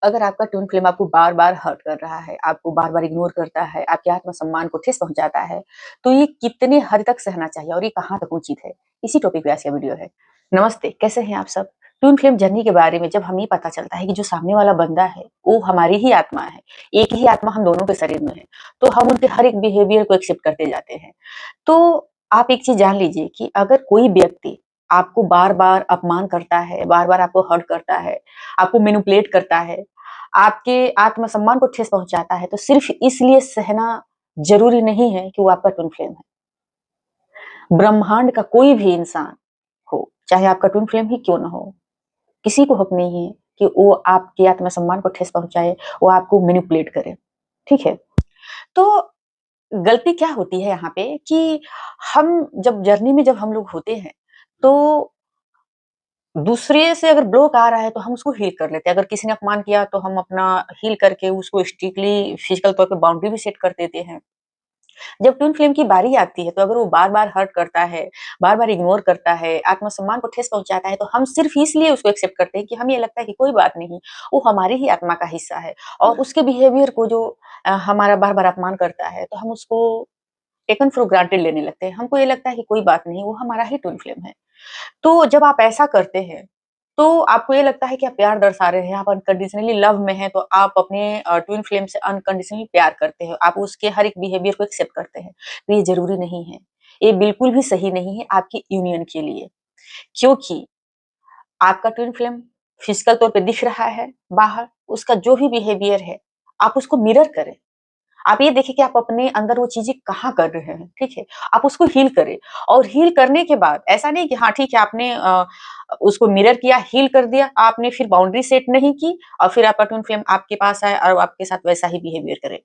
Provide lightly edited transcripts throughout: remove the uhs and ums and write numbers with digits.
अगर आपका twin flame आपको बार-बार हर्ट कर रहा है, आपको बार-बार इग्नोर करता है, आपके आत्मसम्मान को ठेस पहुँचाता है, तो ये कितने हद तक सहना चाहिए और ये कहाँ तक उचित है? इसी टॉपिक पे आज का वीडियो है। नमस्ते, कैसे हैं आप सब? ट्विन फ्लेम जर्नी के बारे में जब हमें पता चलता है कि जो सामने वाला बंदा है, वो हमारी ही आत्मा है, एक ही आत्मा हम दोनों के शरीर में है, तो हम उनके हर एक बिहेवियर को एक्सेप्ट करते जाते हैं। तो आप एक चीज़ जान लीजिए कि अगर कोई व्यक्ति आपको बार-बार अपमान करता है, बार-बार आपको हर्ट करता है, आपको मैनिपुलेट करता है, आपके आत्मसम्मान को ठेस पहुँचाता है, तो सिर्फ़ इसलिए सहना ज़रूरी नहीं है कि वो आपका ट्विन फ्लेम है। ब्रह्मांड का कोई भी इंसान हो, चाहे आपका ट्विन फ्लेम ही क्यों ना हो, किसी को हक नहीं है कि वो आपके आत्मसम्मान को ठेस पहुँचाए, वो आपको मैनिपुलेट करे, ठीक है? तो गलती क्या होती है यहाँ पे कि हम जब जर्नी में जब हम लोग होते हैं, तो दूसरे से अगर ब्लॉक आ रहा है तो हम उसको हील कर लेते हैं। अगर किसी ने अपमान किया तो हम अपना हील करके उसको स्ट्रिक्टली फिजिकल तौर पे बाउंड्री भी सेट कर देते हैं। जब ट्विन फ्लेम की बारी आती है तो अगर वो बार-बार हर्ट करता है, बार-बार इग्नोर करता है, आत्मसम्मान को ठेस पहुँचाता है तो हम सिर्फ़ इसलिए उसको एक्सेप्ट करते हैं कि हमें ये लगता है कि कोई बात नहीं, वो हमारी ही आत्मा का हिस्सा है और उसके बिहेवियर को जो हमारा बार-बार अपमान करता है तो हम उसको टेकन फॉर ग्रांटेड लेने लगते हैं। हमको ये लगता है कि कोई बात नहीं, वो हमारा ही ट्विन फ्लेम है। तो जब आप ऐसा करते हैं, तो आपको ये लगता है कि आप प्यार दर्शा रहे हैं, आप अनकंडीशनली लव में हैं, तो आप अपने ट्विन फ्लेम से अनकंडीशनली प्यार करते हैं। आप उसके हर एक बिहेवियर को एक्सेप्ट करते हैं। तो ये ज़रूरी नहीं है। ये बिल्कुल भी सही नहीं है आपकी यूनियन के लिए। क्योंकि आपका ट्विन फ्लेम फिज़िकल तौर पे दिख रहा है बाहर, उसका जो भी बिहेवियर है, आप उसको मिरर करें। आप ये देखिए कि आप अपने अंदर वो चीज़ें कहाँ कर रहे हैं, ठीक है? आप उसको हील करें और हील करने के बाद ऐसा नहीं कि हाँ, ठीक है आपने उसको मिरर किया, हील कर दिया, आपने फिर बाउंड्री सेट नहीं की और फिर आपका ट्विन फ्लेम आपके पास आया और आपके साथ वैसा ही बिहेवियर करे।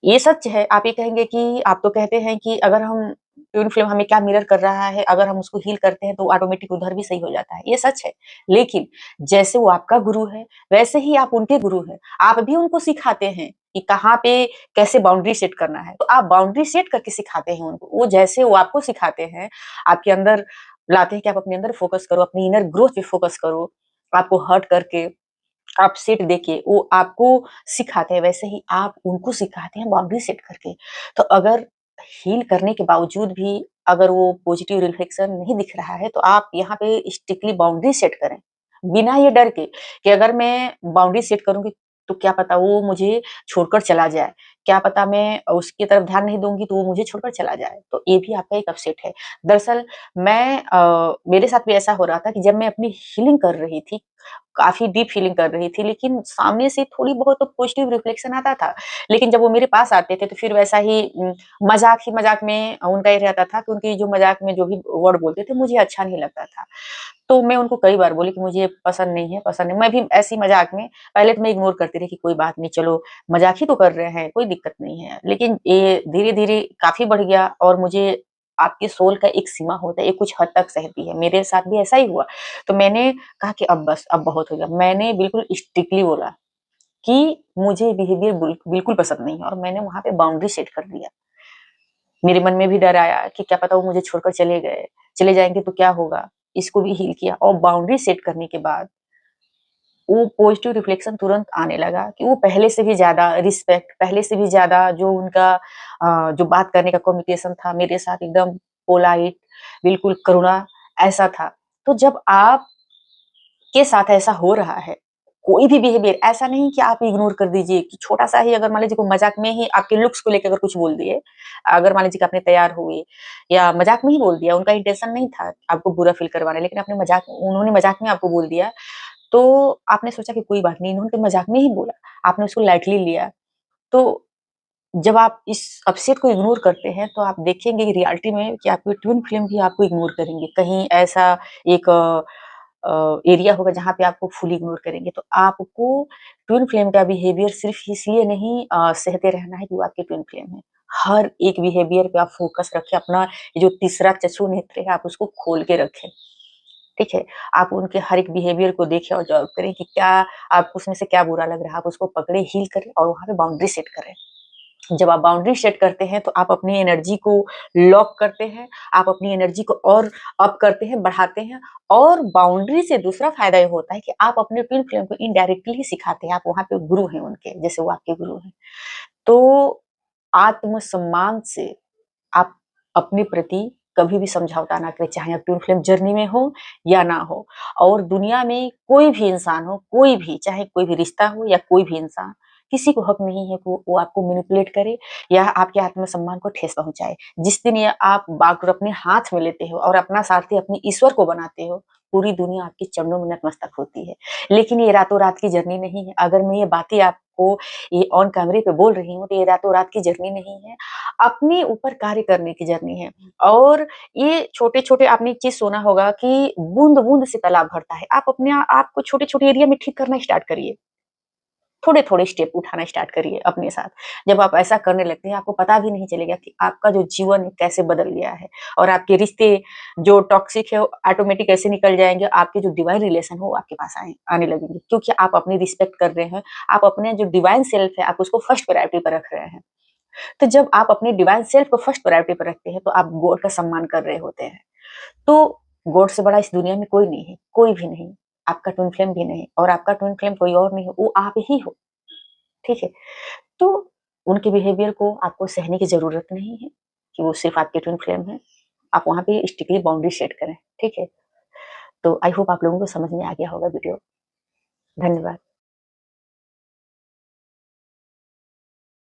ये सच है, आप ये कहेंगे कि आप तो कहते हैं कि अगर हम ट्विन फ्लेम हमें क्या मिरर कर रहा है, अगर हम उसको हील करते हैं तो ऑटोमेटिक उधर भी सही हो जाता है, ये सच है। लेकिन जैसे वो आपका गुरु है, वैसे ही आप उनके गुरु हैं। आप भी उनको सिखाते हैं कि कहाँ पे कैसे बाउंड्री सेट करना है, तो आप बाउंड्री सेट करके सिखाते हैं उनको। वो जैसे वो आपको सिखाते हैं, आपके अंदर लाते हैं कि आप अपने अंदर फ़ोकस करो, अपनी इनर ग्रोथ पे फ़ोकस करो, आपको हर्ट करके आप सेट देके वो आपको सिखाते हैं, वैसे ही आप उनको सिखाते हैं बाउंड्री सेट करके। तो अगर हील करने के बावजूद भी अगर वो पॉजिटिव रिफ्लेक्शन नहीं दिख रहा है, तो आप यहाँ पे स्ट्रिक्टली बाउंड्री सेट करें। बिना ये डर के कि अगर मैं बाउंड्री सेट करूँगी, तो क्या पता वो मुझे छोड़कर चला जाए। क्या पता मैं उसकी तरफ ध्यान नहीं दूँगी, तो वो मुझे छोड़कर चला जाए। तो ये भी आपका एक अपसेट है। दरअसल मैं मेरे साथ भी ऐसा हो रहा था कि जब मैं अपनी हीलिंग कर रही थी, काफ़ी डीप फीलिंग कर रही थी, लेकिन सामने से थोड़ी बहुत तो पॉज़िटिव रिफ्लेक्शन आता था। लेकिन जब वो मेरे पास आते थे, तो फिर वैसा ही मज़ाक ही मज़ाक में उनका ये रहता था कि उनकी जो मज़ाक में जो भी वर्ड बोलते थे, मुझे अच्छा नहीं लगता था। तो मैं उनको कई बार बोली कि मुझे ये पसंद नहीं है, पसंद नहीं। मैं भी ऐसी मज़ाक में पहले तो मैं इग्नोर करती रही कि कोई बात नहीं, चलो मज़ाक ही तो कर रहे हैं, कोई दिक्कत नहीं है। लेकिन ये धीरे-धीरे काफ़ी बढ़ गया और मुझे आपकी सोल का एक सीमा होता है, ये कुछ हद तक सहती है। मेरे साथ भी ऐसा ही हुआ। तो मैंने कहा कि अब बस, अब बहुत हो गया। मैंने बिल्कुल स्ट्रिक्टली बोला कि मुझे बिहेवियर बिल्कुल पसंद नहीं है और मैंने वहाँ पे बाउंड्री सेट कर दिया। मेरे मन में भी डर आया कि क्या पता वो मुझे छोड़कर चले गए, चले जाएँगे तो क्या होगा? इसको भी हील किया और बाउंड्री सेट करने के बाद वो पॉजिटिव रिफ्लेक्शन तुरंत आने लगा कि वो पहले से भी ज़्यादा रिस्पेक्ट, पहले से भी ज़्यादा जो उनका जो बात करने का कम्युनिकेशन था मेरे साथ एकदम पोलाइट, बिल्कुल करुणा ऐसा था। तो जब आपके साथ ऐसा हो रहा है, कोई भी बिहेवियर ऐसा नहीं कि आप इग्नोर कर दीजिए कि छोटा-सा ही अगर मान लीजिए कोई मज़ाक में ही आपके लुक्स को लेके अगर कुछ बोल दिए, अगर मान लीजिए कि आपने तैयार हुए या मज़ाक में ही बोल दिया, उनका इंटेंशन नहीं था आपको बुरा फ़ील करवाना, लेकिन आपने उन्होंने मज़ाक में आपको बोल दिया, तो आपने सोचा कि कोई बात नहीं, इन्होंने तो मज़ाक में ही बोला, आपने उसको लाइटली लिया। तो जब आप इस अपसेट को इग्नोर करते हैं, तो आप देखेंगे कि रियलिटी में कि आपके ट्विन फ्लेम भी आपको इग्नोर करेंगे। कहीं ऐसा एक एरिया होगा जहाँ पे आपको फुली इग्नोर करेंगे। तो आपको ट्विन फ्लेम का बिहेवियर सिर्फ़ इसलिए नहीं सहते रहना है कि वो आपके ट्विन फ्लेम है। हर एक बिहेवियर पे आप फ़ोकस रखें, अपना ये जो तीसरा चक्षु नेत्र है, आप उसको खोल के रखें। ठीक है? आप उनके हर एक बिहेवियर को देखें, ऑब्ज़र्व करें कि क्या आपको उसमें से क्या बुरा लग रहा है, आप उसको पकड़े, हील करें और वहाँ पे बाउंड्री सेट करें। जब आप बाउंड्री सेट करते हैं तो आप अपनी एनर्जी को लॉक करते हैं, आप अपनी एनर्जी को और अप करते हैं, बढ़ाते हैं। और बाउंड्री से दूसरा फायदा ये होता है कि आप अपने ट्विन फ्लेम को इनडायरेक्टली ही सिखाते हैं, आप वहाँ पे गुरु हैं उनके, जैसे वो आपके गुरु हैं। तो आत्मसम्मान से आप अपने प्रति कभी भी समझौता ना करें, चाहे आप ट्विन फ्लेम जर्नी में हो या ना हो। और दुनिया में कोई भी इंसान हो, कोई भी, चाहे कोई भी रिश्ता हो या कोई भी इंसान, किसी को हक नहीं है कि वो आपको मैनिपुलेट करे या आपके आत्मसम्मान को ठेस पहुंचाए। जिस दिन ये आप बागडोर अपने हाथ में लेते हो और अपना सारथी अपने ईश्वर को बनाते हो, पूरी दुनिया आपके चरणों में नतमस्तक होती है। लेकिन ये रातों रात की जर्नी नहीं है। अगर मैं ये बातें आपको ये ऑन कैमरे पे बोल रही हूँ तो ये रातों रात की जर्नी नहीं है, अपने ऊपर कार्य करने की जर्नी है। और ये छोटे-छोटे, आपने एक चीज़ सुना होगा कि बूँद-बूँद से तालाब भरता है। आप अपने आप को छोटे-छोटे एरिया में ठीक करना स्टार्ट करिए। थोड़े-थोड़े स्टेप उठाना स्टार्ट करिए अपने साथ। जब आप ऐसा करने लगते हैं, आपको पता भी नहीं चलेगा कि आपका जो जीवन है कैसे बदल गया है। और आपके रिश्ते जो टॉक्सिक है वो ऑटोमेटिक ऐसे निकल जाएँगे, आपके जो डिवाइन रिलेशन हो वो आपके पास आने लगेंगे। क्योंकि आप अपनी रिस्पेक्ट कर रहे हैं, आप अपने जो डिवाइन सेल्फ है, आप उसको फर्स्ट प्रायोरिटी पर रख रहे हैं। तो जब आप अपने डिवाइन सेल्फ को फर्स्ट प्रायोरिटी पर रखते हैं, तो आप गॉड का सम्मान कर रहे होते हैं। तो गॉड से बड़ा इस दुनिया में कोई नहीं है, कोई भी नहीं। आपका ट्विन फ्लेम भी नहीं, और आपका ट्विन फ्लेम कोई और नहीं है, वो आप ही हो, ठीक है? तो उनके बिहेवियर को आपको सहने की ज़रूरत नहीं है कि वो सिर्फ़ आपके ट्विन फ्लेम हैं। आप वहाँ पे स्ट्रिक्टली बाउंड्री सेट करें, ठीक है? तो आई होप आप लोगों को समझ में आ गया होगा वीडियो। धन्यवाद।